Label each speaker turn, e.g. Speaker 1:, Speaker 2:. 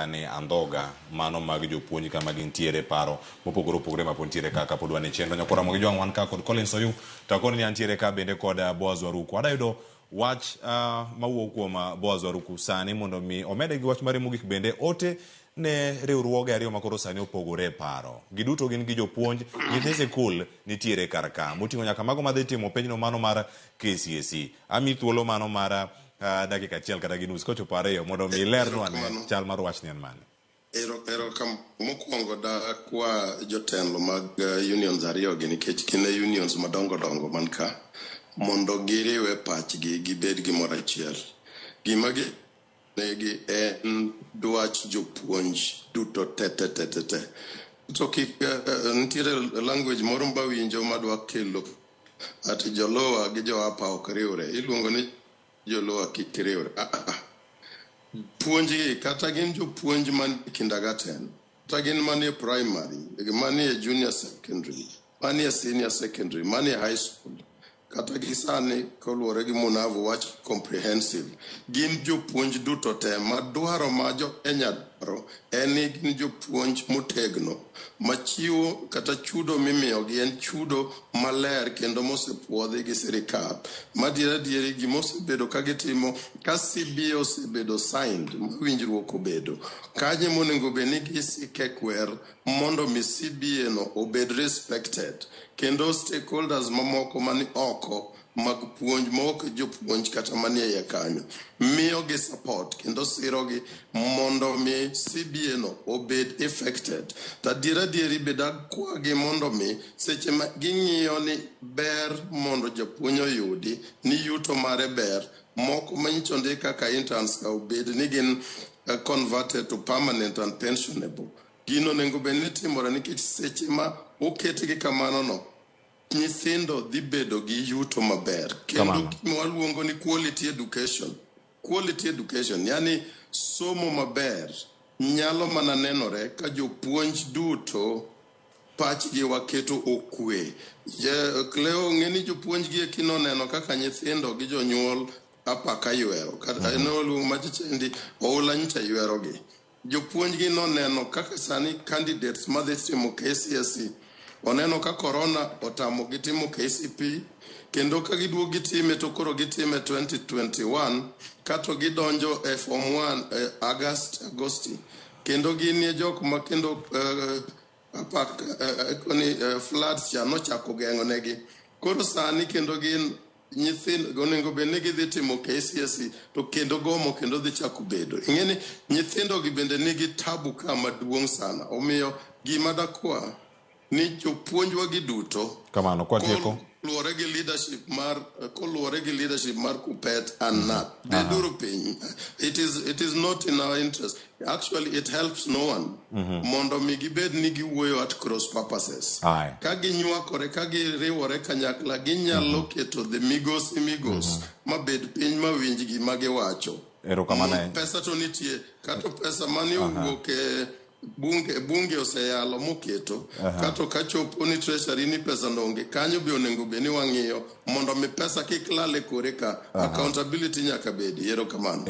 Speaker 1: ni andhoga mano mag jopuonj kama gintiere paro mopogore opogore mapontiere kaka pod wan e chenro nyakora mogi jwang' wan ka kod Collins Oyuu to koni antiere ka bende kod Boaz Waruku. Adayudo wach mawuok kuom Boaz Waruku sani mondo mi omede gi wach mare mogik bende ote ne riwruoge ariyo makoro sani opogore paro. Giduto gin gi jopuonj, nyithi sikul nitiere kar ka. Moting'o nyaka mago madhi timo penjno mano mar KCSE. Ami thuolo mano mar dakika achiel kata gi nus kochopo ariyo mondo mi lernwa ne chal mar wach ni en mane.
Speaker 2: Ero kam mokwongo da kwa jotelo mag unions ariyo gi nikech kine unions madongo dongo man ka mondo giriwe pachgi gibed gimoro achiel. Gima negi en dwach jopuonj duto te. To kik nitiere language moro mbawinjo madwa kelo ati jolowa gi joapa ok riwre. Iluongo ni jolowa kik riwre. Puonji kata gin jopuonj man kindergarten, kata gin manie primary, manie junior secondary, manie senior secondary, manie high school, kata gisani koluwore gi Munavu wach comprehensive, gin jopuonj duto te madwaro ma jo Kenya dwaro en ni gin jopuonj motegno machiwo kata chudo mimiyogi en chudo maler kendo mosepuodhi gi sirikal. Madieri gimosebedo ka gitimo ka CBA osebedo signed mawinjruok obedo kanye monego bed ni gisike kwer mondo mi CBA no obed respected kendo stakeholders mamoko mani oko mag puonj mok jopuonj kata manie ya kanyo miyo gi support kendo siro gi mondo mi CBA no obed effected. Dieri bedag kwa gi mondo mi seche ma ging'iyo ni ber mondo jopuonj oyudi ni yuto mare ber moko manyicho ndika ka interns ka obed ni gin converted to permanent and pensionable. Gino nengo bed ni timore nikech seche ma oketgi kamano no nyithindo dhi bedo gi yuto maber kendo waluongo ni quality education yani somo maber nyalo mana nenore ka jopuonj duto pachgi waketo okwe. Leo ng'eni jopuonj gi ekino neno kaka nyithindo gi jonyuol apaka ywero kata enoluongo machichendi oula nyicha ywero gi. Jopuonj gi no neno kaka sani candidates madhi timo KCSE oneno ka corona otamo gitimo KCP kendo ka giduogo gitime to koro gitime 2021 kato gidonjo e form 1 Agosti kendo ginie jok ma kendo floods cha nochako geng'o negi. Koro sani kendo gin nyithindo onego bed ni gidhi timo KCSE to kendo gomo kendo dhi chako bedo. Ing'eni nyithindo gi bende nigi tabu ka maduong' sana. Omiyo gima dakwa ni jopuonjwa gi duto
Speaker 1: kamano kwa tieko
Speaker 2: luwore gi leadership mar Kuppet and NAT de duro piny. It is not in our interest. Actually it helps no one mondo mi gibed ni giwuoyo at cross purposes. Ka ginywakore ka giriwore kanyakla ginyalo keto the migosi mabed piny mawinj gi magiwacho. Pesa to nitie kato pesa mani owuok bunge oseyalo moketo kato kachopo ni treasury ni pesa ndonge kanyo bi onego be ni wang'iyo mondo mi pesa kik lale kore ka accountability nyaka bedi. Ero kamano.